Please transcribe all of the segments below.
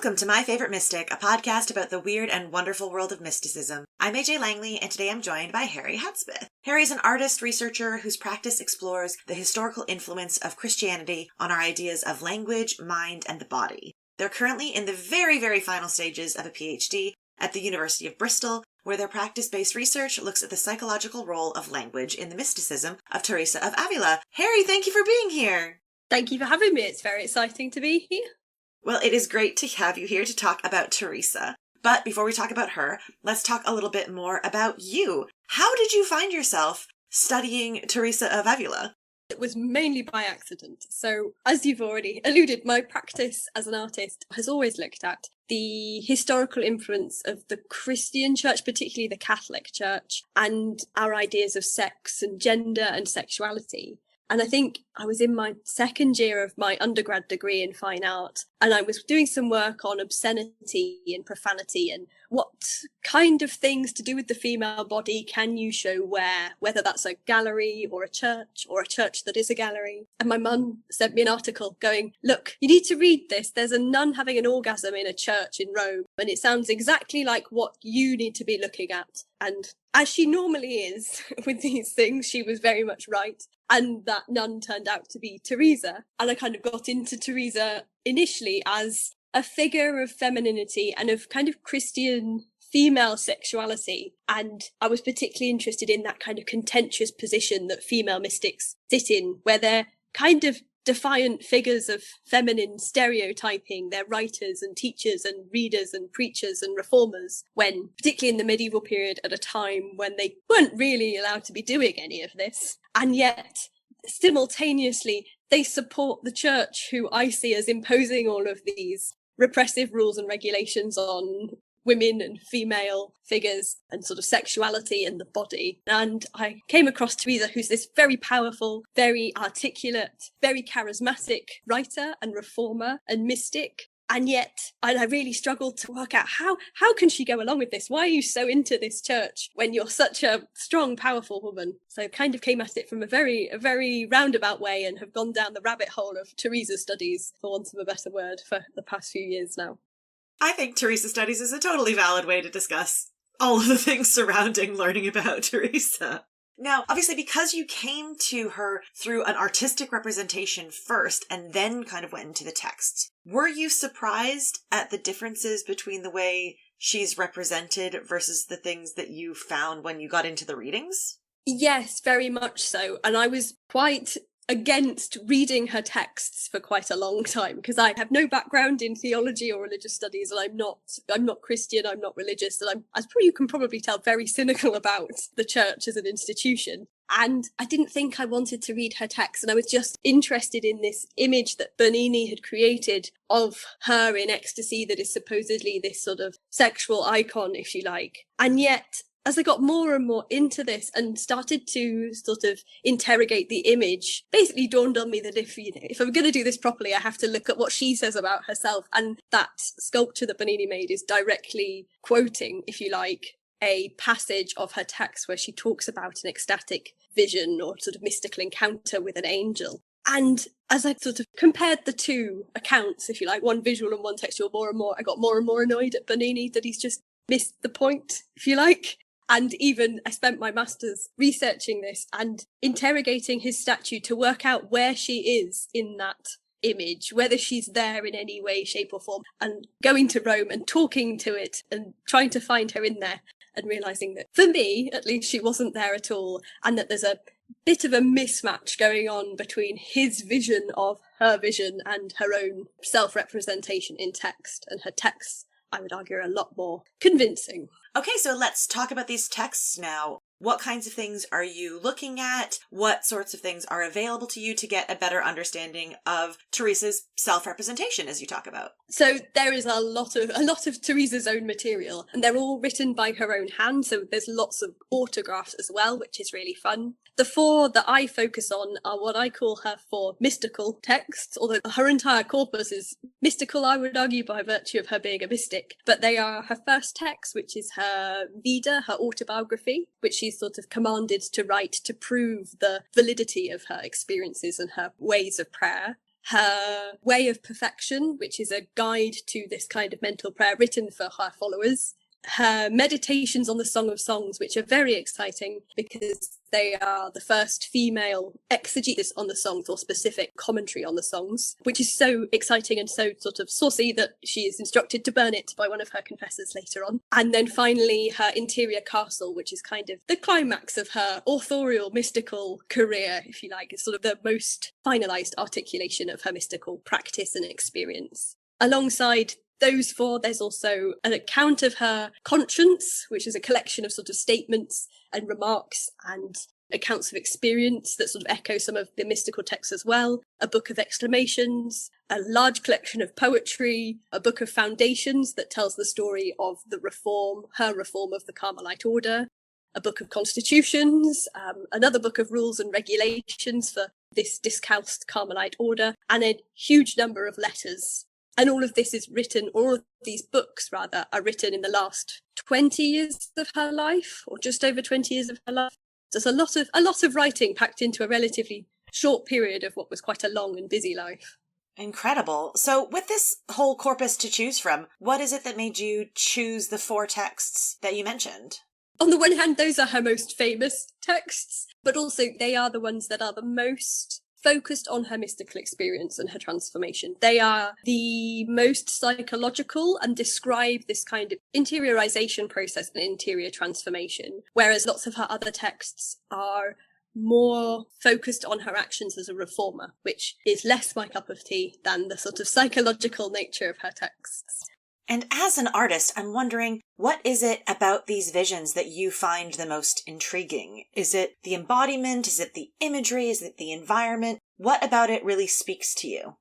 Welcome to My Favorite Mystic, a podcast about the weird and wonderful world of mysticism. I'm AJ Langley, and today I'm joined by Harri Hudspith. Harri is an artist researcher whose practice explores the historical influence of Christianity on our ideas of language, mind, and the body. They're currently in the very, very final stages of a PhD at the University of Bristol, where their practice-based research looks at the psychological role of language in the mysticism of Teresa of Ávila. Harri, thank you for being here. Thank you for having me. It's very exciting to be here. Well, it is great to have you here to talk about Teresa. But before we talk about her, let's talk a little bit more about you. How did you find yourself studying Teresa of Ávila? It was mainly by accident. So, as you've already alluded, my practice as an artist has always looked at the historical influence of the Christian church, particularly the Catholic Church, and our ideas of sex and gender and sexuality. And I think I was in my second year of my undergrad degree in fine art, and I was doing some work on obscenity and profanity and what kind of things to do with the female body can you show where, whether that's a gallery or a church that is a gallery. And my mum sent me an article going, look, you need to read this. There's a nun having an orgasm in a church in Rome, and it sounds exactly like what you need to be looking at. And as she normally is with these things, she was very much right. And that nun turned out to be Teresa. And I kind of got into Teresa initially as a figure of femininity and of kind of Christian female sexuality. And I was particularly interested in that kind of contentious position that female mystics sit in, where they're kind of defiant figures of feminine stereotyping. They're writers and teachers and readers and preachers and reformers, when, particularly in the medieval period, at a time when they weren't really allowed to be doing any of this. And yet, simultaneously, they support the church, who I see as imposing all of these repressive rules and regulations on women and female figures and sort of sexuality and the body. And I came across Teresa, who's this very powerful, very articulate, very charismatic writer and reformer and mystic. And I really struggled to work out how can she go along with this? Why are you so into this church when you're such a strong, powerful woman? So kind of came at it from a very roundabout way and have gone down the rabbit hole of Teresa studies, for want of a better word, for the past few years now. I think Teresa studies is a totally valid way to discuss all of the things surrounding learning about Teresa. Now, obviously, because you came to her through an artistic representation first and then kind of went into the texts, were you surprised at the differences between the way she's represented versus the things that you found when you got into the readings? Yes, very much so. And I was quite against reading her texts for quite a long time, because I have no background in theology or religious studies, and I'm not Christian, I'm not religious, and I'm, as you can probably tell, very cynical about the church as an institution. And I didn't think I wanted to read her text, and I was just interested in this image that Bernini had created of her in ecstasy that is supposedly this sort of sexual icon, if you like. And yet, as I got more and more into this and started to sort of interrogate the image, basically dawned on me that if I'm going to do this properly, I have to look at what she says about herself. And that sculpture that Bernini made is directly quoting, if you like, a passage of her text where she talks about an ecstatic vision or sort of mystical encounter with an angel. And as I sort of compared the two accounts, if you like, one visual and one textual, more and more, I got more and more annoyed at Bernini that he's just missed the point, if you like. And even I spent my master's researching this and interrogating his statue to work out where she is in that image, whether she's there in any way, shape or form, and going to Rome and talking to it and trying to find her in there and realising that, for me, at least, she wasn't there at all, and that there's a bit of a mismatch going on between his vision of her vision and her own self-representation in text, and her texts, I would argue, are a lot more convincing. Okay, so let's talk about these texts now. What kinds of things are you looking at? What sorts of things are available to you to get a better understanding of Teresa's self-representation, as you talk about? So there is a lot of Teresa's own material, and they're all written by her own hand. So there's lots of autographs as well, which is really fun. The four that I focus on are what I call her four mystical texts, although her entire corpus is mystical, I would argue, by virtue of her being a mystic. But they are her first text, which is her Vita, her autobiography, which she's sort of commanded to write to prove the validity of her experiences and her ways of prayer. her Way of Perfection, which is a guide to this kind of mental prayer written for her followers, her Meditations on the Song of Songs, which are very exciting because they are the first female exegesis on the songs or specific commentary on the songs, which is so exciting and so sort of saucy that she is instructed to burn it by one of her confessors later on. And then finally her Interior Castle, which is kind of the climax of her authorial mystical career, if you like. It's sort of the most finalised articulation of her mystical practice and experience. Alongside those four, there's also an account of her Conscience, which is a collection of sort of statements and remarks and accounts of experience that sort of echo some of the mystical texts as well, a book of exclamations, a large collection of poetry, a book of foundations that tells the story of the reform, her reform of the Carmelite order, a book of constitutions, another book of rules and regulations for this discalced Carmelite order, and a huge number of letters. And all of this is written, all of these books rather, are written in the last 20 years of her life, or just over 20 years of her life. So there's a lot of writing packed into a relatively short period of what was quite a long and busy life. Incredible. So with this whole corpus to choose from, what is it that made you choose the 4 texts that you mentioned? On the one hand, those are her most famous texts, but also they are the ones that are the most focused on her mystical experience and her transformation. They are the most psychological and describe this kind of interiorization process and interior transformation, whereas lots of her other texts are more focused on her actions as a reformer, which is less my cup of tea than the sort of psychological nature of her texts. And as an artist, I'm wondering, what is it about these visions that you find the most intriguing? Is it the embodiment? Is it the imagery? Is it the environment? What about it really speaks to you?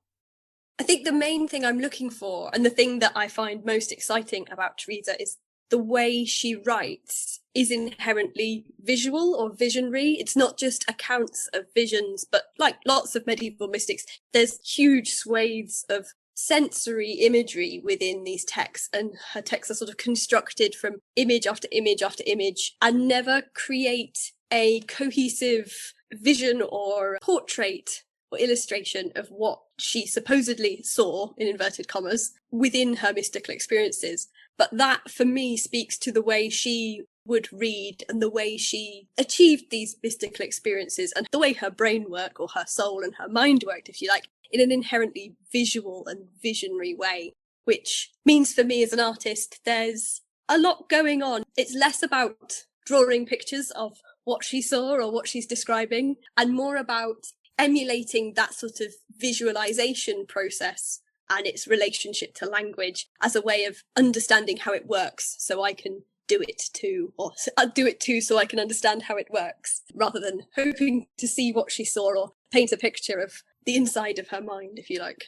I think the main thing I'm looking for, and the thing that I find most exciting about Teresa, is the way she writes is inherently visual or visionary. It's not just accounts of visions, but like lots of medieval mystics, there's huge swathes of sensory imagery within these texts, and her texts are sort of constructed from image after image after image and never create a cohesive vision or portrait or illustration of what she supposedly saw, in inverted commas, within her mystical experiences. But that, for me, speaks to the way she would read and the way she achieved these mystical experiences and the way her brain worked, or her soul and her mind worked, if you like, in an inherently visual and visionary way, which means for me as an artist, there's a lot going on. It's less about drawing pictures of what she saw or what she's describing, and more about emulating that sort of visualization process and its relationship to language as a way of understanding how it works, so I can do it too, or do it too so I can understand how it works, rather than hoping to see what she saw or paint a picture of the inside of her mind, if you like.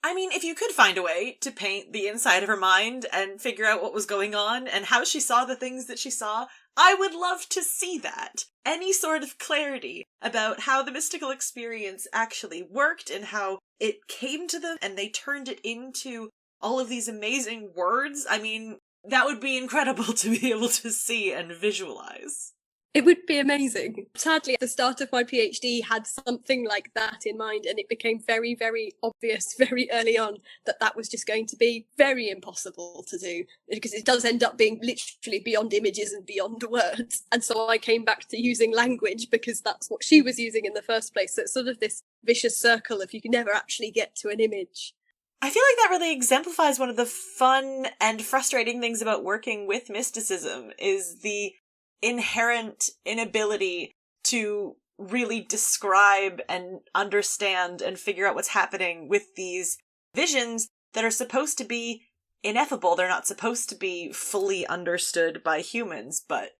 I mean, if you could find a way to paint the inside of her mind and figure out what was going on and how she saw the things that she saw, I would love to see that. Any sort of clarity about how the mystical experience actually worked and how it came to them and they turned it into all of these amazing words. I mean, that would be incredible to be able to see and visualize. It would be amazing. Sadly, at the start of my PhD had something like that in mind, and it became very, very obvious very early on that that was just going to be very impossible to do, because it does end up being literally beyond images and beyond words. And so I came back to using language because that's what she was using in the first place. So it's sort of this vicious circle if you can never actually get to an image. I feel like that really exemplifies one of the fun and frustrating things about working with mysticism, is the inherent inability to really describe and understand and figure out what's happening with these visions that are supposed to be ineffable. They're not supposed to be fully understood by humans, but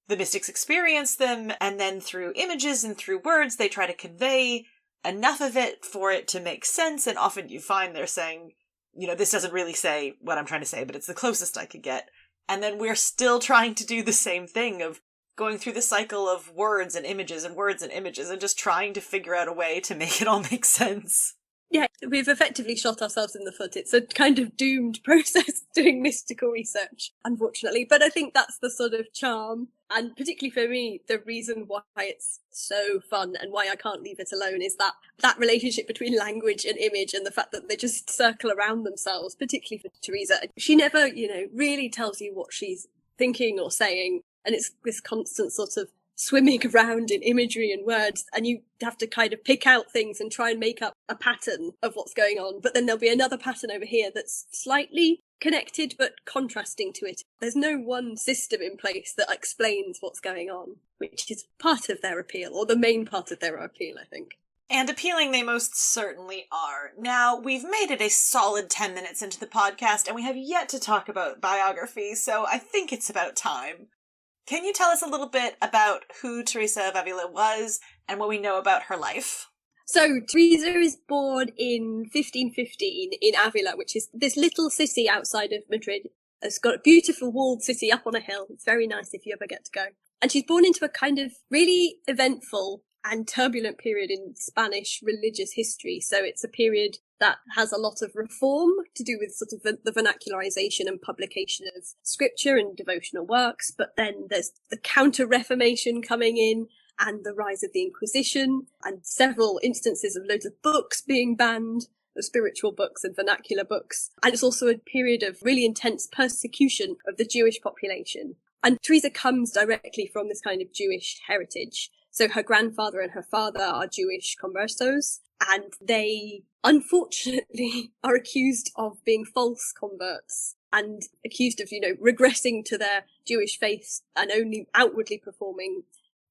the mystics experience them, and then through images and through words, they try to convey enough of it for it to make sense, and often you find they're saying, you know, this doesn't really say what I'm trying to say, but it's the closest I could get. And then we're still trying to do the same thing of going through the cycle of words and images and words and images and just trying to figure out a way to make it all make sense. Yeah, we've effectively shot ourselves in the foot. It's a kind of doomed process doing mystical research, unfortunately. But I think that's the sort of charm, and particularly for me, the reason why it's so fun and why I can't leave it alone is that relationship between language and image, and the fact that they just circle around themselves, particularly for Teresa. She never, really tells you what she's thinking or saying, and it's this constant sort of swimming around in imagery and words, and you have to kind of pick out things and try and make up a pattern of what's going on. But then there'll be another pattern over here that's slightly connected but contrasting to it. There's no one system in place that explains what's going on, which is part of their appeal, or the main part of their appeal, I think. And appealing they most certainly are. Now, we've made it a solid 10 minutes into the podcast, and we have yet to talk about biography, so I think it's about time. Can you tell us a little bit about who Teresa of Ávila was and what we know about her life? So, Teresa is born in 1515 in Ávila, which is this little city outside of Madrid. It's got a beautiful walled city up on a hill. It's very nice if you ever get to go. And she's born into a kind of really eventful and turbulent period in Spanish religious history. So it's a period that has a lot of reform to do with sort of the vernacularization and publication of scripture and devotional works. But then there's the Counter-Reformation coming in, and the rise of the Inquisition, and several instances of loads of books being banned, of spiritual books and vernacular books. And it's also a period of really intense persecution of the Jewish population. And Teresa comes directly from this kind of Jewish heritage. So her grandfather and her father are Jewish conversos, and they unfortunately are accused of being false converts and accused of, regressing to their Jewish faith and only outwardly performing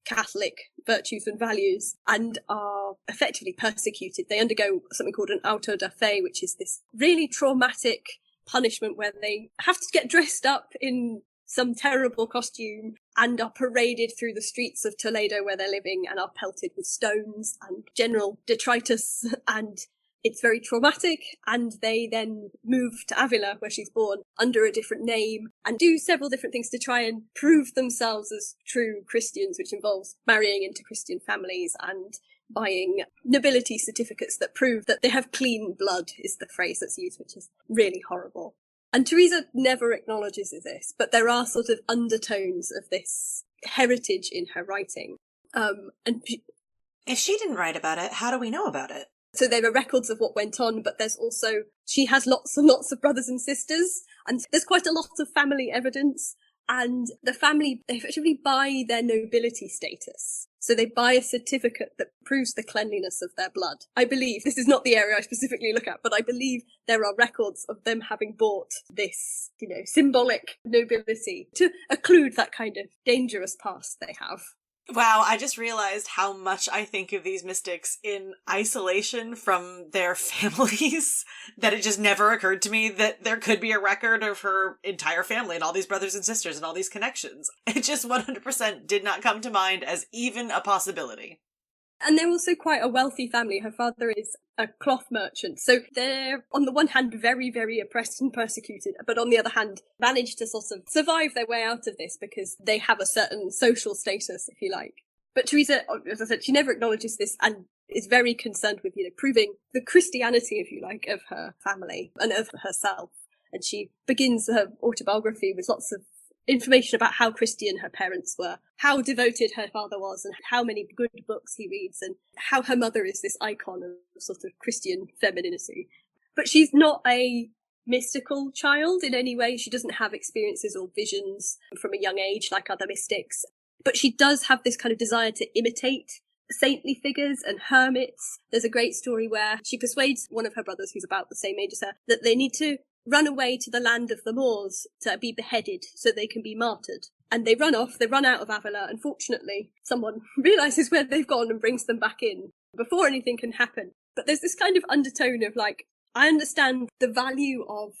Catholic virtues and values, and are effectively persecuted. They undergo something called an auto da fe, which is this really traumatic punishment where they have to get dressed up in some terrible costume and are paraded through the streets of Toledo where they're living and are pelted with stones and general detritus, and it's very traumatic. And they then move to Ávila, where she's born, under a different name, and do several different things to try and prove themselves as true Christians, which involves marrying into Christian families and buying nobility certificates that prove that they have clean blood, is the phrase that's used, which is really horrible. And Teresa never acknowledges this, but there are sort of undertones of this heritage in her writing. If she didn't write about it, how do we know about it? So there are records of what went on, but there's also, she has lots and lots of brothers and sisters, and there's quite a lot of family evidence, and the family, they effectively buy their nobility status. So they buy a certificate that proves the cleanliness of their blood. I believe, this is not the area I specifically look at, but I believe there are records of them having bought this, symbolic nobility to occlude that kind of dangerous past they have. Wow, I just realized how much I think of these mystics in isolation from their families, that it just never occurred to me that there could be a record of her entire family and all these brothers and sisters and all these connections. It just 100% did not come to mind as even a possibility. And they're also quite a wealthy family. Her father is a cloth merchant. So they're, on the one hand, very, very oppressed and persecuted, but on the other hand, manage to sort of survive their way out of this because they have a certain social status, if you like. But Teresa, as I said, she never acknowledges this and is very concerned with, proving the Christianity, if you like, of her family and of herself. And she begins her autobiography with lots of information about how Christian her parents were, how devoted her father was, and how many good books he reads, and how her mother is this icon of sort of Christian femininity. But she's not a mystical child in any way. She doesn't have experiences or visions from a young age like other mystics. But she does have this kind of desire to imitate saintly figures and hermits. There's a great story where she persuades one of her brothers, who's about the same age as her, that they need to run away to the land of the Moors to be beheaded so they can be martyred. And they run off, they run out of Ávila, and fortunately someone realises where they've gone and brings them back in before anything can happen. But there's this kind of undertone of I understand the value of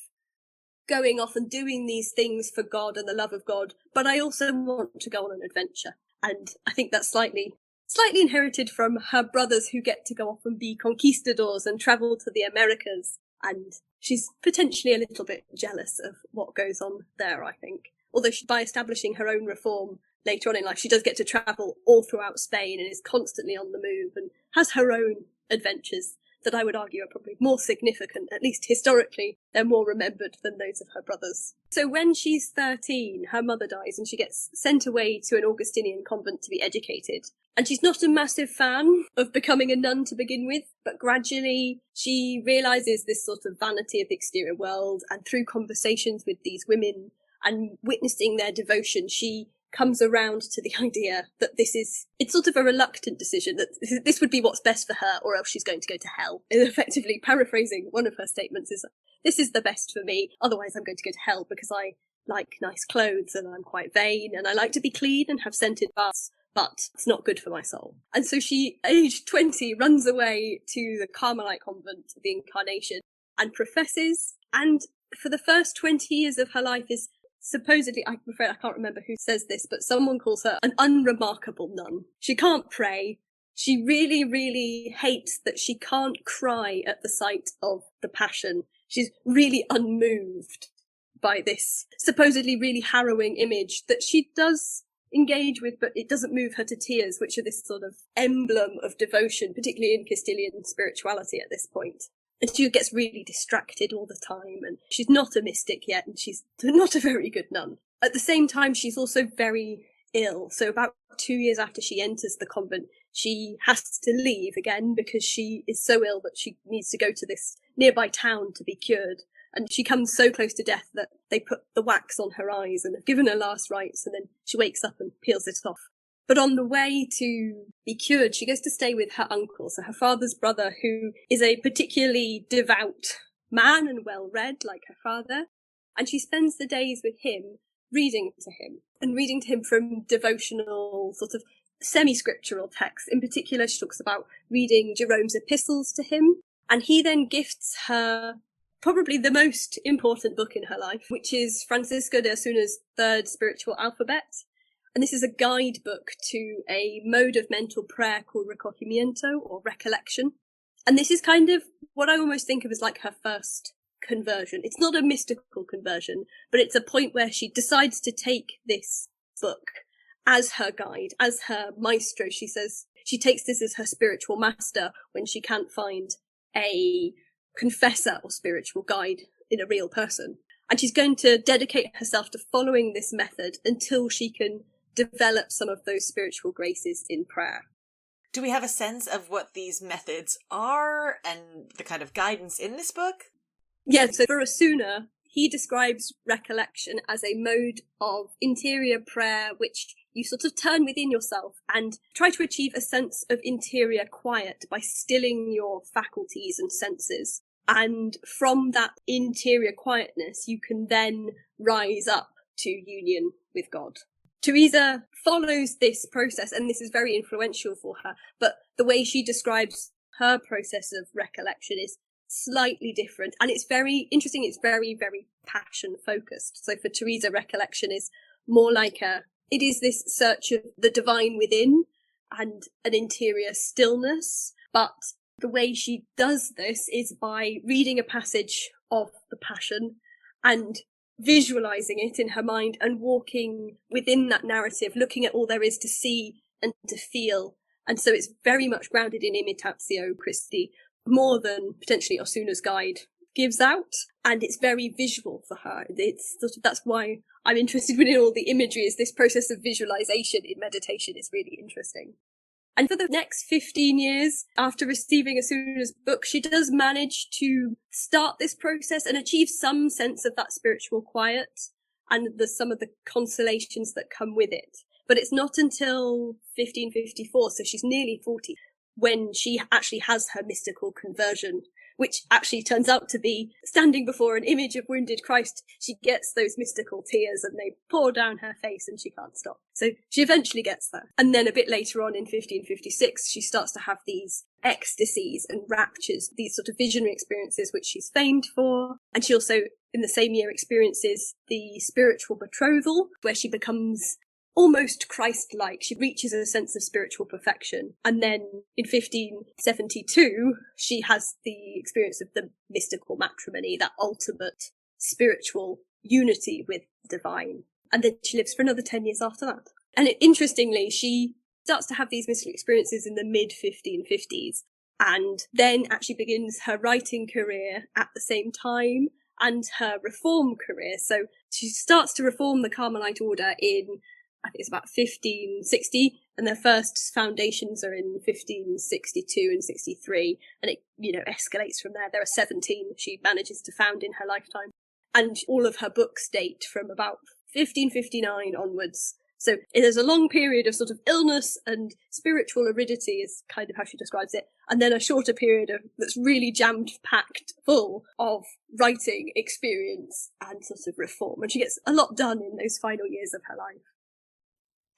going off and doing these things for God and the love of God, but I also want to go on an adventure. And I think that's slightly inherited from her brothers, who get to go off and be conquistadors and travel to the Americas. And she's potentially a little bit jealous of what goes on there, I think. Although by establishing her own reform later on in life, she does get to travel all throughout Spain and is constantly on the move and has her own adventures that I would argue are probably more significant, at least historically, they're more remembered than those of her brothers. So when she's 13, her mother dies and she gets sent away to an Augustinian convent to be educated. And she's not a massive fan of becoming a nun to begin with, but gradually she realises this sort of vanity of the exterior world, and through conversations with these women and witnessing their devotion, she comes around to the idea that it's sort of a reluctant decision, that this would be what's best for her, or else she's going to go to hell. Effectively, paraphrasing one of her statements, is, this is the best for me, otherwise I'm going to go to hell because I like nice clothes and I'm quite vain and I like to be clean and have scented baths, but it's not good for my soul. And so she, aged 20, runs away to the Carmelite convent of the Incarnation and professes, and for the first 20 years of her life is supposedly, I'm afraid I can't remember who says this, but someone calls her an unremarkable nun. She can't pray. She really, really hates that she can't cry at the sight of the Passion. She's really unmoved by this supposedly really harrowing image that she does engage with, but it doesn't move her to tears, which are this sort of emblem of devotion, particularly in Castilian spirituality at this point. And she gets really distracted all the time, and she's not a mystic yet, and she's not a very good nun. At the same time, she's also very ill. So about 2 years after she enters the convent, she has to leave again because she is so ill that she needs to go to this nearby town to be cured. And she comes so close to death that they put the wax on her eyes and have given her last rites, and then she wakes up and peels it off. But on the way to be cured, she goes to stay with her uncle, so her father's brother, who is a particularly devout man and well-read, like her father. And she spends the days with him, reading to him from devotional, sort of semi-scriptural texts. In particular, she talks about reading Jerome's epistles to him. And he then gifts her probably the most important book in her life, which is Francisco de Osuna's Third Spiritual Alphabet. And this is a guidebook to a mode of mental prayer called recogimiento, or recollection. And this is kind of what I almost think of as like her first conversion. It's not a mystical conversion, but it's a point where she decides to take this book as her guide, as her maestro. She says she takes this as her spiritual master when she can't find a confessor or spiritual guide in a real person. And she's going to dedicate herself to following this method until she can develop some of those spiritual graces in prayer. Do we have a sense of what these methods are and the kind of guidance in this book? Yeah, so for Osuna, he describes recollection as a mode of interior prayer which you sort of turn within yourself and try to achieve a sense of interior quiet by stilling your faculties and senses. And from that interior quietness, you can then rise up to union with God. Teresa follows this process, and this is very influential for her, but the way she describes her process of recollection is slightly different, and it's very interesting. It's very, very passion focused. So for Teresa, recollection is more like it is this search of the divine within and an interior stillness, but the way she does this is by reading a passage of the Passion and visualizing it in her mind and walking within that narrative, looking at all there is to see and to feel. And so it's very much grounded in imitatio Christi, more than potentially Osuna's guide gives out. And it's very visual for her. It's sort of, that's why I'm interested in all the imagery, is this process of visualization in meditation is really interesting. And for the next 15 years, after receiving Osuna's book, she does manage to start this process and achieve some sense of that spiritual quiet and some of the consolations that come with it. But it's not until 1554, so she's nearly 40, when she actually has her mystical conversion, which actually turns out to be standing before an image of wounded Christ. She gets those mystical tears and they pour down her face and she can't stop. So she eventually gets there. And then a bit later on in 1556, she starts to have these ecstasies and raptures, these sort of visionary experiences which she's famed for. And she also, in the same year, experiences the spiritual betrothal, where she becomes almost Christ-like. She reaches a sense of spiritual perfection. And then in 1572, she has the experience of the mystical matrimony, that ultimate spiritual unity with the divine. And then she lives for another 10 years after that. And interestingly, she starts to have these mystical experiences in the mid-1550s. and then actually begins her writing career at the same time and her reform career. So she starts to reform the Carmelite order in, I think it's about 1560, and their first foundations are in 1562 and 63, and it, escalates from there. There are 17 she manages to found in her lifetime, and all of her books date from about 1559 onwards. So there's a long period of sort of illness and spiritual aridity is kind of how she describes it, and then a shorter period that's really jam-packed full of writing experience and sort of reform, and she gets a lot done in those final years of her life.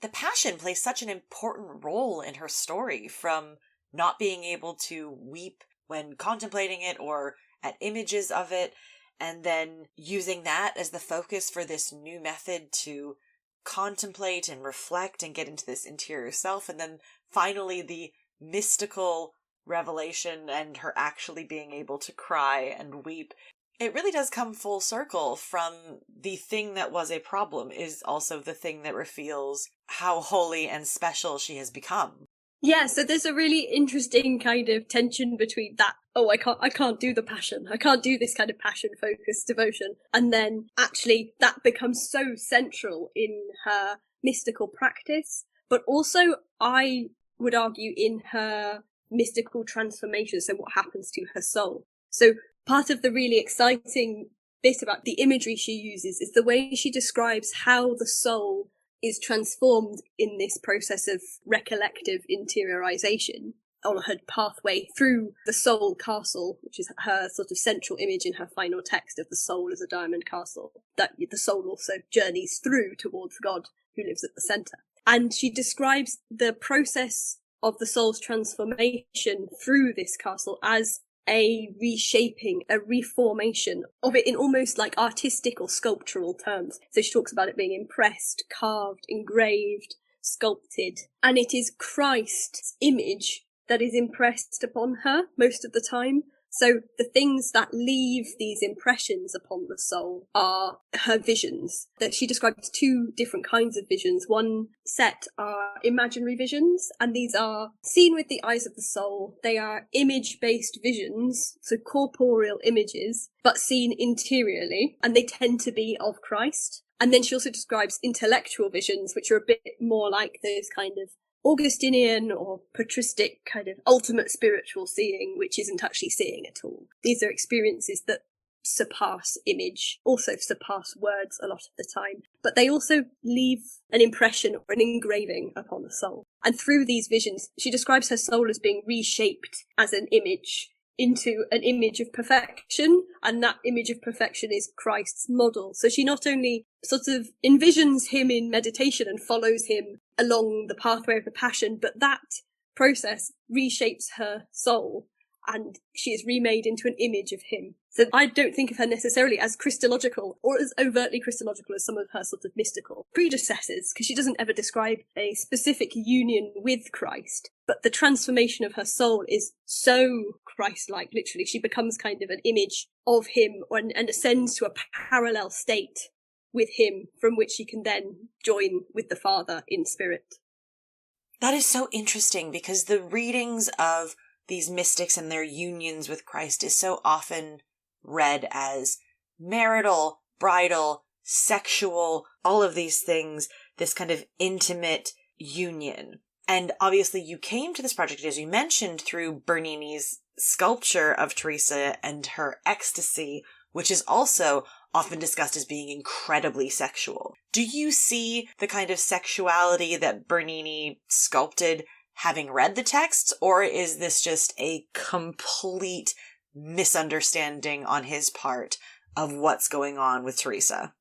The Passion plays such an important role in her story, from not being able to weep when contemplating it or at images of it, and then using that as the focus for this new method to contemplate and reflect and get into this interior self, and then finally the mystical revelation and her actually being able to cry and weep. It really does come full circle from the thing that was a problem is also the thing that reveals how holy and special she has become. Yeah, so there's a really interesting kind of tension between that, I can't do the Passion, I can't do this kind of passion-focused devotion, and then actually that becomes so central in her mystical practice, but also, I would argue, in her mystical transformation, so what happens to her soul. So part of the really exciting bit about the imagery she uses is the way she describes how the soul is transformed in this process of recollective interiorization on her pathway through the soul castle, which is her sort of central image in her final text of the soul as a diamond castle, that the soul also journeys through towards God, who lives at the centre. And she describes the process of the soul's transformation through this castle as a reshaping, a reformation of it in almost like artistic or sculptural terms. So she talks about it being impressed, carved, engraved, sculpted, and it is Christ's image that is impressed upon her most of the time. So the things that leave these impressions upon the soul are her visions. That she describes two different kinds of visions. One set are imaginary visions, and these are seen with the eyes of the soul. They are image-based visions, so corporeal images, but seen interiorly, and they tend to be of Christ. And then she also describes intellectual visions, which are a bit more like those kind of Augustinian or patristic kind of ultimate spiritual seeing, which isn't actually seeing at all. These are experiences that surpass image, also surpass words a lot of the time, but they also leave an impression or an engraving upon the soul. And through these visions, she describes her soul as being reshaped as an image into an image of perfection, and that image of perfection is Christ's model. So she not only sort of envisions him in meditation and follows him along the pathway of the Passion, but that process reshapes her soul, and she is remade into an image of him. So I don't think of her necessarily as Christological, or as overtly Christological as some of her sort of mystical predecessors, because she doesn't ever describe a specific union with Christ. But the transformation of her soul is so Christ-like, literally. She becomes kind of an image of him and ascends to a parallel state with him, from which she can then join with the Father in spirit. That is so interesting, because the readings of these mystics and their unions with Christ is so often read as marital, bridal, sexual, all of these things, this kind of intimate union. And obviously you came to this project, as you mentioned, through Bernini's sculpture of Teresa and her ecstasy, which is also often discussed as being incredibly sexual. Do you see the kind of sexuality that Bernini sculpted having read the texts, or is this just a complete misunderstanding on his part of what's going on with Teresa?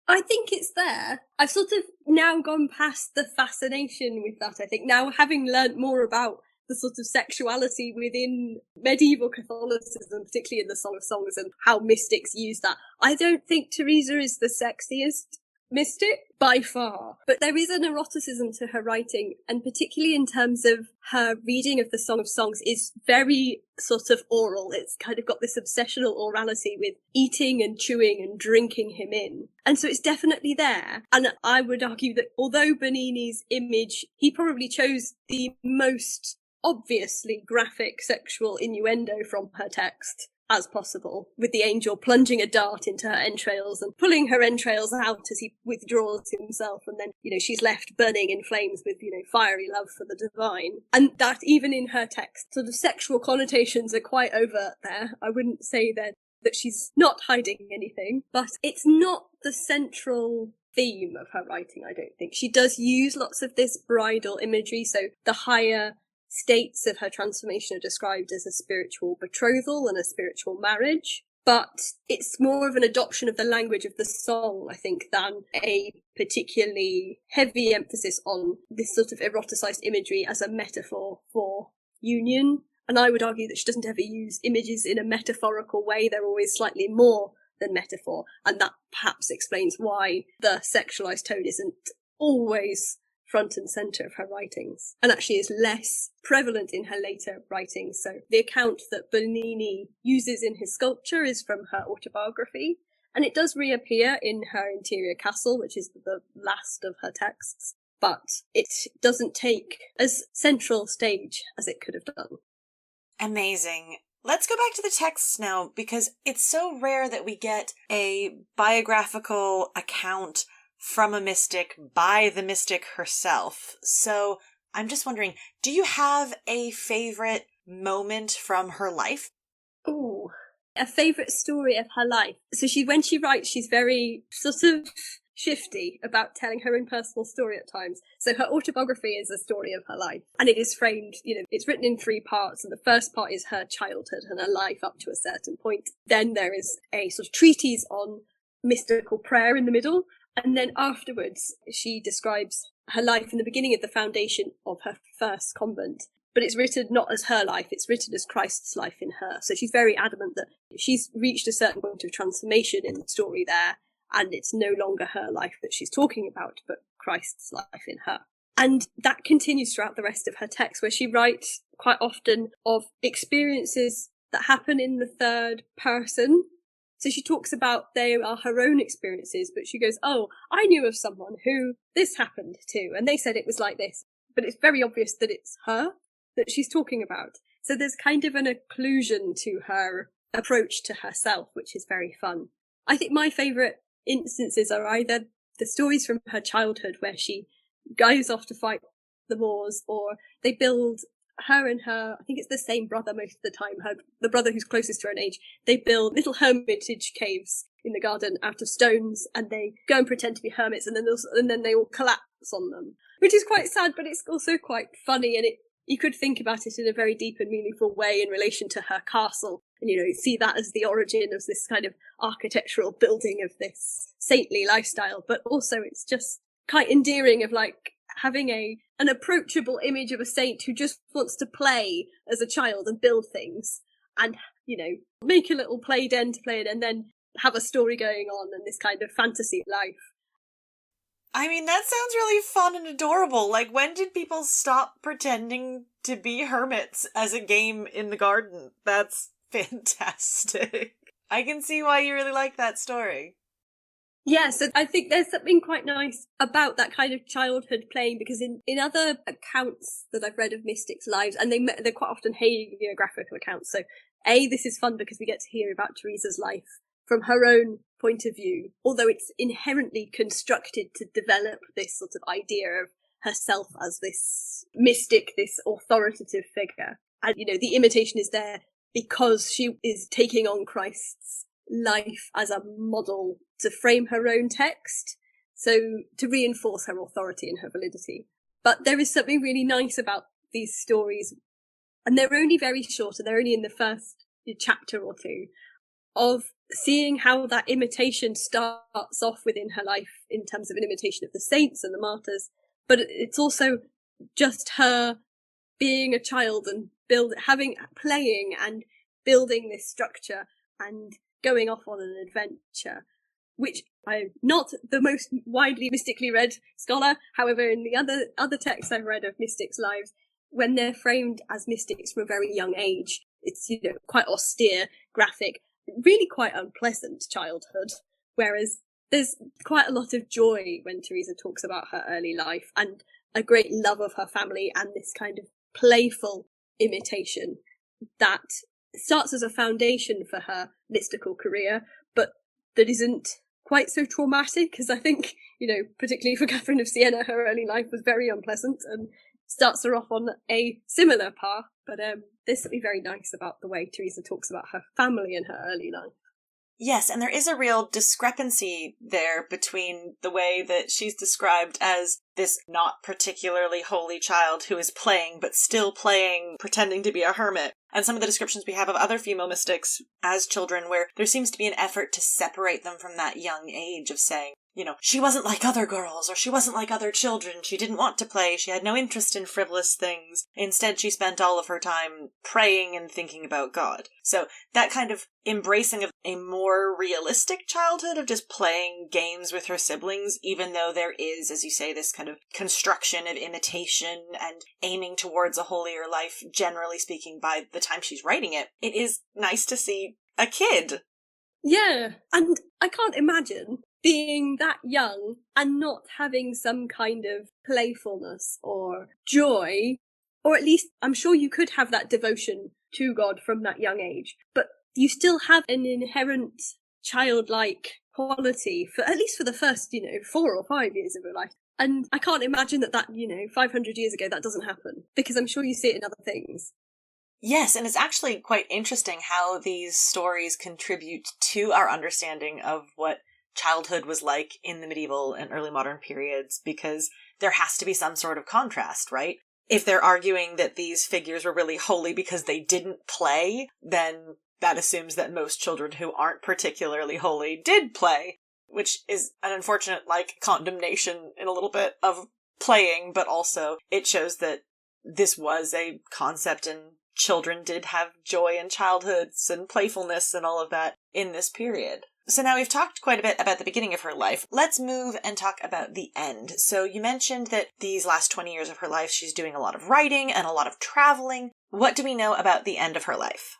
I think it's there. I've sort of now gone past the fascination with that, I think. Now, having learnt more about the sort of sexuality within medieval Catholicism, particularly in the Song of Songs, and how mystics use that, I don't think Teresa is the sexiest mystic by far, but there is an eroticism to her writing, and particularly in terms of her reading of the Song of Songs is very sort of oral. It's kind of got this obsessional orality with eating and chewing and drinking him in, and so it's definitely there. And I would argue that although Bernini's image, he probably chose the most obviously graphic sexual innuendo from her text as possible, with the angel plunging a dart into her entrails and pulling her entrails out as he withdraws himself, and then, she's left burning in flames with, fiery love for the divine. And that even in her text, sort of sexual connotations are quite overt there. I wouldn't say that she's not hiding anything, but it's not the central theme of her writing, I don't think. She does use lots of this bridal imagery, so the higher states of her transformation are described as a spiritual betrothal and a spiritual marriage, but it's more of an adoption of the language of the song, I think, than a particularly heavy emphasis on this sort of eroticized imagery as a metaphor for union. And I would argue that she doesn't ever use images in a metaphorical way. They're always slightly more than metaphor, and that perhaps explains why the sexualized tone isn't always front and centre of her writings, and actually is less prevalent in her later writings. So the account that Bernini uses in his sculpture is from her autobiography, and it does reappear in her interior castle, which is the last of her texts, but it doesn't take as central stage as it could have done. Amazing. Let's go back to the texts now, because it's so rare that we get a biographical account from a mystic by the mystic herself. So I'm just wondering, do you have a favorite moment from her life? Oh, a favourite story of her life. So when she writes, she's very sort of shifty about telling her own personal story at times. So her autobiography is a story of her life, and it is framed, it's written in 3 parts, and the first part is her childhood and her life up to a certain point. Then there is a sort of treatise on mystical prayer in the middle, and then afterwards she describes her life in the beginning of the foundation of her first convent. But it's written not as her life, it's written as Christ's life in her. So she's very adamant that she's reached a certain point of transformation in the story there, and it's no longer her life that she's talking about, but Christ's life in her. And that continues throughout the rest of her text, where she writes quite often of experiences that happen in the third person. So she talks about they are her own experiences, but she goes, oh, I knew of someone who this happened to, and they said it was like this. But it's very obvious that it's her that she's talking about. So there's kind of an occlusion to her approach to herself, which is very fun. I think my favourite instances are either the stories from her childhood where she goes off to fight the Moors, or they build her and her, I think it's the same brother most of the time, the brother who's closest to her in age, they build little hermitage caves in the garden out of stones, and they go and pretend to be hermits, and then they all collapse on them, which is quite sad, but it's also quite funny, and you could think about it in a very deep and meaningful way in relation to her castle, and see that as the origin of this kind of architectural building of this saintly lifestyle. But also it's just quite endearing of having an approachable image of a saint who just wants to play as a child and build things, and make a little play den to play in, and then have a story going on and this kind of fantasy life. I mean, that sounds really fun and adorable. When did people stop pretending to be hermits as a game in the garden? That's fantastic. I can see why you really like that story. Yeah, so I think there's something quite nice about that kind of childhood playing, because in other accounts that I've read of mystics' lives, and they're quite often hagiographical accounts, so this is fun because we get to hear about Teresa's life from her own point of view, although it's inherently constructed to develop this sort of idea of herself as this mystic, this authoritative figure. And, the imitation is there because she is taking on Christ's life as a model to frame her own text, so to reinforce her authority and her validity. But there is something really nice about these stories, and they're only very short, and they're only in the first chapter or two, of seeing how that imitation starts off within her life in terms of an imitation of the saints and the martyrs, but it's also just her being a child and playing and building this structure and going off on an adventure, which I'm not the most widely mystically read scholar. However, in the other texts I've read of mystics' lives, when they're framed as mystics from a very young age, it's quite austere, graphic, really quite unpleasant childhood, whereas there's quite a lot of joy when Teresa talks about her early life, and a great love of her family, and this kind of playful imitation that starts as a foundation for her mystical career, but that isn't quite so traumatic as I think, particularly for Catherine of Siena, her early life was very unpleasant and starts her off on a similar path. But there's something very nice about the way Teresa talks about her family and her early life. Yes, and there is a real discrepancy there between the way that she's described as this not particularly holy child who is playing, but still playing, pretending to be a hermit, and some of the descriptions we have of other female mystics as children where there seems to be an effort to separate them from that young age of saying, she wasn't like other girls, or she wasn't like other children, she didn't want to play, she had no interest in frivolous things. Instead, she spent all of her time praying and thinking about God. So that kind of embracing of a more realistic childhood of just playing games with her siblings, even though there is, as you say, this kind of construction of imitation and aiming towards a holier life, generally speaking, by the time she's writing it, it is nice to see a kid. Yeah, and I can't imagine being that young and not having some kind of playfulness or joy, or at least I'm sure you could have that devotion to God from that young age, but you still have an inherent childlike quality for at least for the first 4 or 5 years of your life. And I can't imagine that 500 years ago that doesn't happen, because I'm sure you see it in other things. Yes, and it's actually quite interesting how these stories contribute to our understanding of what childhood was like in the medieval and early modern periods, because there has to be some sort of contrast, right? If they're arguing that these figures were really holy because they didn't play, then that assumes that most children who aren't particularly holy did play, which is an unfortunate, condemnation in a little bit of playing, but also it shows that this was a concept and children did have joy in childhoods and playfulness and all of that in this period. So now we've talked quite a bit about the beginning of her life. Let's move and talk about the end. So you mentioned that these last 20 years of her life, she's doing a lot of writing and a lot of traveling. What do we know about the end of her life?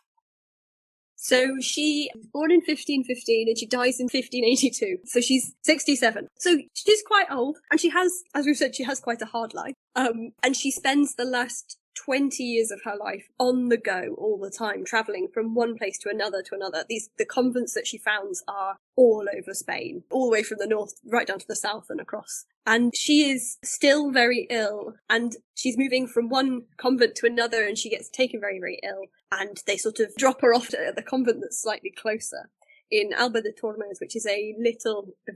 So she was born in 1515 and she dies in 1582. So she's 67. So she's quite old, and she has, as we've said, she has quite a hard life. And she spends the last 20 years of her life on the go all the time, travelling from one place to another. The convents that she founds are all over Spain, all the way from the north right down to the south and across. And she is still very ill, and she's moving from one convent to another, and she gets taken very, very ill, and they sort of drop her off to the convent that's slightly closer in Alba de Tormes, which is a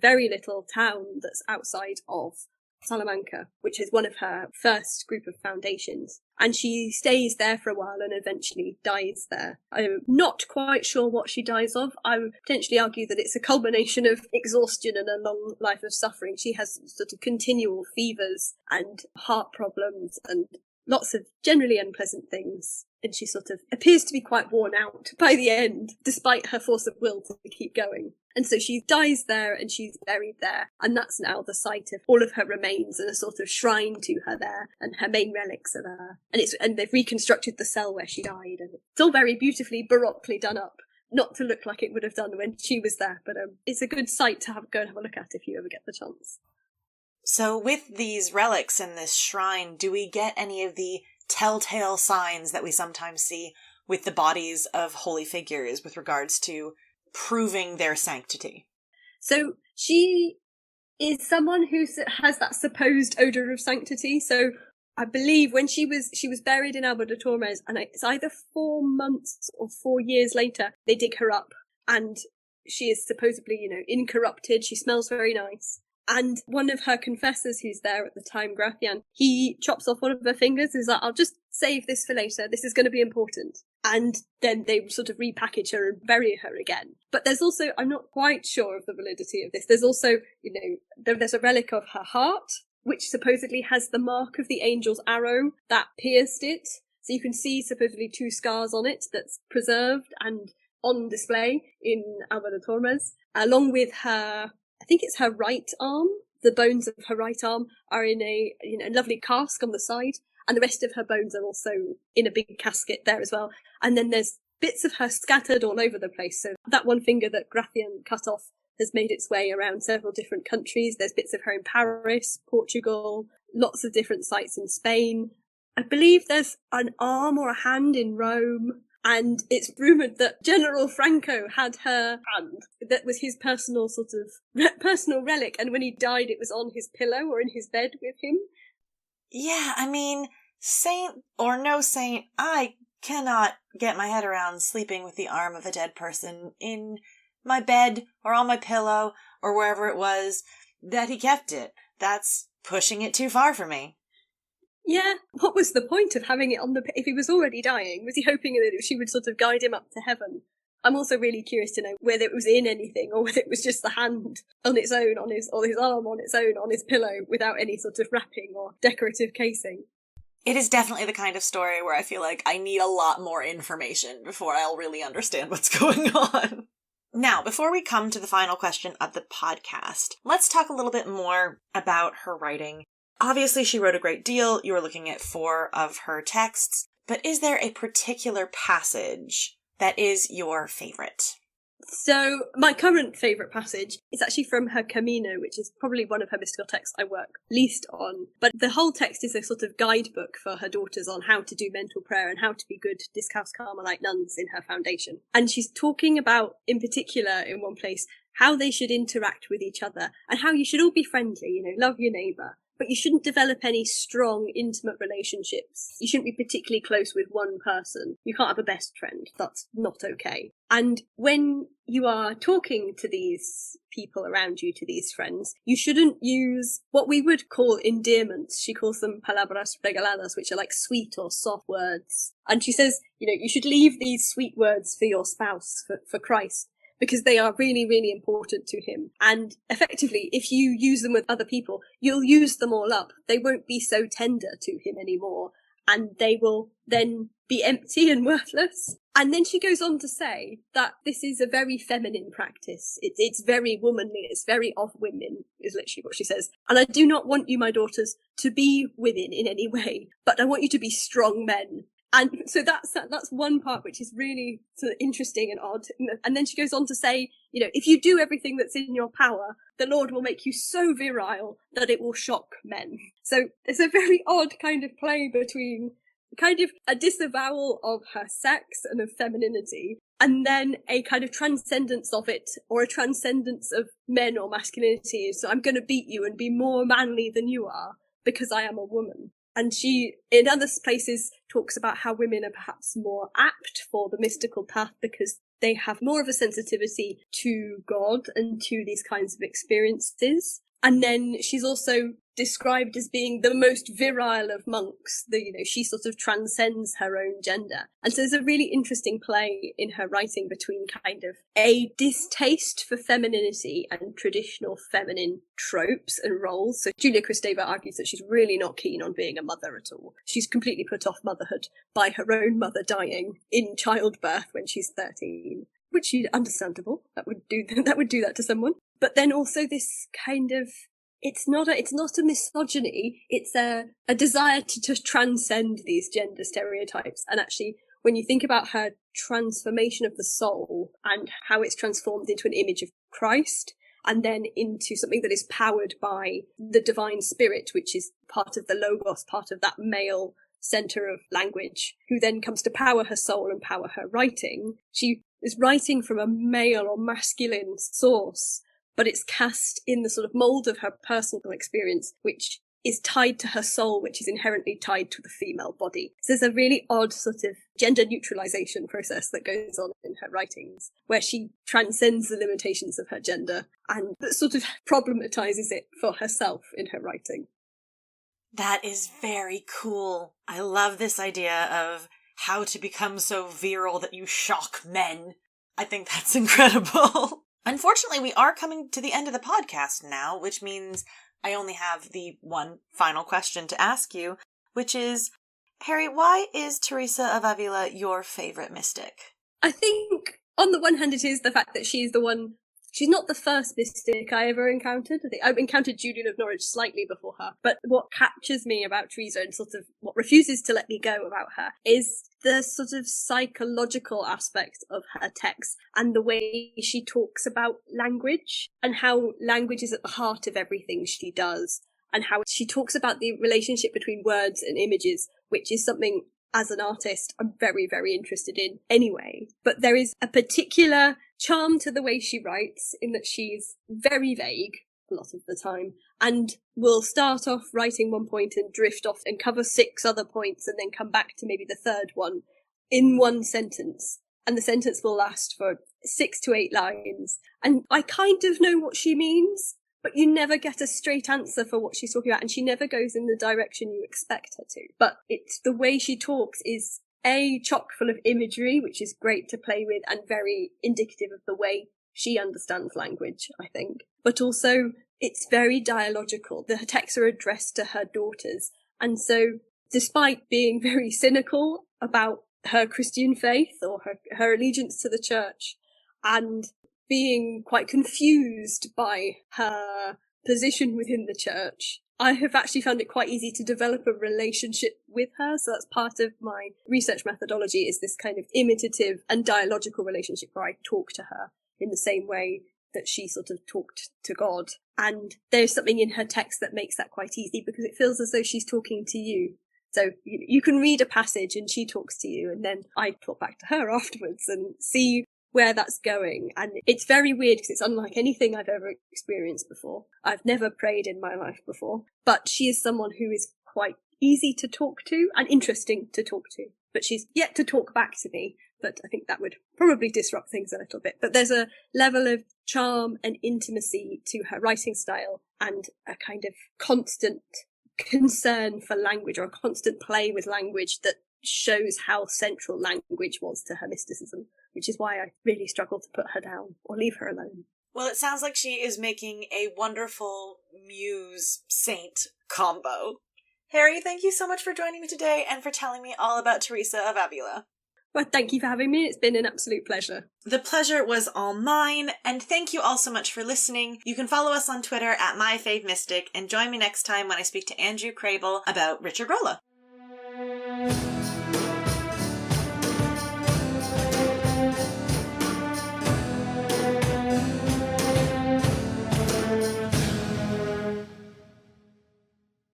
very little town that's outside of Salamanca, which is one of her first group of foundations. And she stays there for a while and eventually dies there. I'm not quite sure what she dies of. I would potentially argue that it's a culmination of exhaustion and a long life of suffering. She has sort of continual fevers and heart problems and lots of generally unpleasant things. And she sort of appears to be quite worn out by the end, despite her force of will to keep going. And so she dies there and she's buried there. And that's now the site of all of her remains and a sort of shrine to her there. And her main relics are there. And they've reconstructed the cell where she died. And it's all very beautifully baroquely done up. Not to look like it would have done when she was there. But it's a good site to go and have a look at if you ever get the chance. So with these relics in this shrine, do we get any of the telltale signs that we sometimes see with the bodies of holy figures with regards to proving their sanctity? So she is someone who has that supposed odour of sanctity. So I believe when she was buried in Alba de Tormes, and it's either 4 months or 4 years later, they dig her up, and she is supposedly, incorrupted. She smells very nice. And one of her confessors who's there at the time, Gracian, he chops off one of her fingers and is like, I'll just save this for later. This is going to be important. And then they sort of repackage her and bury her again. But there's also, I'm not quite sure of the validity of this. There's also, there's a relic of her heart, which supposedly has the mark of the angel's arrow that pierced it. So you can see supposedly 2 scars on it that's preserved and on display in Alba de Tormes, along with her, I think it's her right arm. The bones of her right arm are in a lovely cask on the side, and the rest of her bones are also in a big casket there as well. And then there's bits of her scattered all over the place. So that one finger that Gracian cut off has made its way around several different countries. There's bits of her in Paris, Portugal, lots of different sites in Spain. I believe there's an arm or a hand in Rome. And it's rumoured that General Franco had her hand. That was his personal sort of personal relic. And when he died, it was on his pillow or in his bed with him. Yeah, I mean, saint or no saint, I cannot get my head around sleeping with the arm of a dead person in my bed or on my pillow or wherever it was that he kept it. That's pushing it too far for me. Yeah, what was the point of having it on if he was already dying? Was he hoping that she would sort of guide him up to heaven? I'm also really curious to know whether it was in anything or whether it was just the hand on its own, or his arm on its own, on his pillow, without any sort of wrapping or decorative casing. It is definitely the kind of story where I feel like I need a lot more information before I'll really understand what's going on. Now, before we come to the final question of the podcast, let's talk a little bit more about her writing. Obviously, she wrote a great deal. You were looking at 4 of her texts. But is there a particular passage that is your favorite? So, my current favourite passage is actually from her Camino, which is probably one of her mystical texts I work least on. But the whole text is a sort of guidebook for her daughters on how to do mental prayer and how to be good Discalced Carmelite nuns in her foundation. And she's talking about, in particular, in one place, how they should interact with each other and how you should all be friendly, love your neighbour. But you shouldn't develop any strong, intimate relationships. You shouldn't be particularly close with one person. You can't have a best friend. That's not okay. And when you are talking to these people around you, to these friends, you shouldn't use what we would call endearments. She calls them palabras regaladas, which are like sweet or soft words. And she says, you should leave these sweet words for your spouse, for Christ, because they are really, really important to him. And effectively, if you use them with other people, you'll use them all up. They won't be so tender to him anymore, and they will then be empty and worthless. And then she goes on to say that this is a very feminine practice. It's very womanly. It's very of women, is literally what she says. And I do not want you, my daughters, to be women in any way, but I want you to be strong men. And so that's one part which is really sort of interesting and odd. And then she goes on to say, if you do everything that's in your power, the Lord will make you so virile that it will shock men. So it's a very odd kind of play between kind of a disavowal of her sex and of femininity, and then a kind of transcendence of it, or a transcendence of men or masculinity. So I'm going to beat you and be more manly than you are because I am a woman. And she, in other places, talks about how women are perhaps more apt for the mystical path because they have more of a sensitivity to God and to these kinds of experiences. And then she's also described as being the most virile of monks. She sort of transcends her own gender. And so there's a really interesting play in her writing between kind of a distaste for femininity and traditional feminine tropes and roles. So Julia Kristeva argues that she's really not keen on being a mother at all. She's completely put off motherhood by her own mother dying in childbirth when she's 13. Which is understandable. That would do that to someone. But then also this kind of, it's not a misogyny, it's a desire to transcend these gender stereotypes. And actually, when you think about her transformation of the soul and how it's transformed into an image of Christ, and then into something that is powered by the divine spirit, which is part of the logos, part of that male center of language, who then comes to power her soul and power her writing. She is writing from a male or masculine source, but it's cast in the sort of mold of her personal experience, which is tied to her soul, which is inherently tied to the female body. So there's a really odd sort of gender neutralization process that goes on in her writings, where she transcends the limitations of her gender and sort of problematizes it for herself in her writing. That is very cool. I love this idea of how to become so virile that you shock men. I think that's incredible. Unfortunately, we are coming to the end of the podcast now, which means I only have the one final question to ask you, which is, Harri, why is Teresa of Ávila your favorite mystic? I think, on the one hand, it is the fact that she's not the first mystic I ever encountered. I think I've encountered Julian of Norwich slightly before her. But what captures me about Teresa and sort of what refuses to let me go about her is the sort of psychological aspect of her text and the way she talks about language and how language is at the heart of everything she does. and how she talks about the relationship between words and images, which is something as an artist I'm very, very interested in anyway. But there is a particular charm to the way she writes in that she's very vague a lot of the time, and will start off writing one point and drift off and cover 6 other points and then come back to maybe the third one in one sentence. And the sentence will last for 6 to 8 lines. And I kind of know what she means, but you never get a straight answer for what she's talking about, and she never goes in the direction you expect her to. But it's the way she talks is chock full of imagery, which is great to play with and very indicative of the way she understands language, I think. But also, it's very dialogical. The texts are addressed to her daughters. And so, despite being very cynical about her Christian faith or her allegiance to the church, and being quite confused by her position within the church, I have actually found it quite easy to develop a relationship with her. So that's part of my research methodology, is this kind of imitative and dialogical relationship where I talk to her in the same way that she sort of talked to God. And there's something in her text that makes that quite easy, because it feels as though she's talking to you. So you can read a passage and she talks to you, and then I talk back to her afterwards and see where that's going. And it's very weird because it's unlike anything I've ever experienced before. I've never prayed in my life before, but she is someone who is quite easy to talk to and interesting to talk to. But she's yet to talk back to me, but I think that would probably disrupt things a little bit. But there's a level of charm and intimacy to her writing style, and a kind of constant concern for language, or a constant play with language, that shows how central language was to her mysticism, which is why I really struggle to put her down or leave her alone. Well, it sounds like she is making a wonderful muse-saint combo. Harri, thank you so much for joining me today and for telling me all about Teresa of Ávila. Well, thank you for having me. It's been an absolute pleasure. The pleasure was all mine, and thank you all so much for listening. You can follow us on Twitter at MyFaveMystic, and join me next time when I speak to Andrew Crable about Richard Rolla.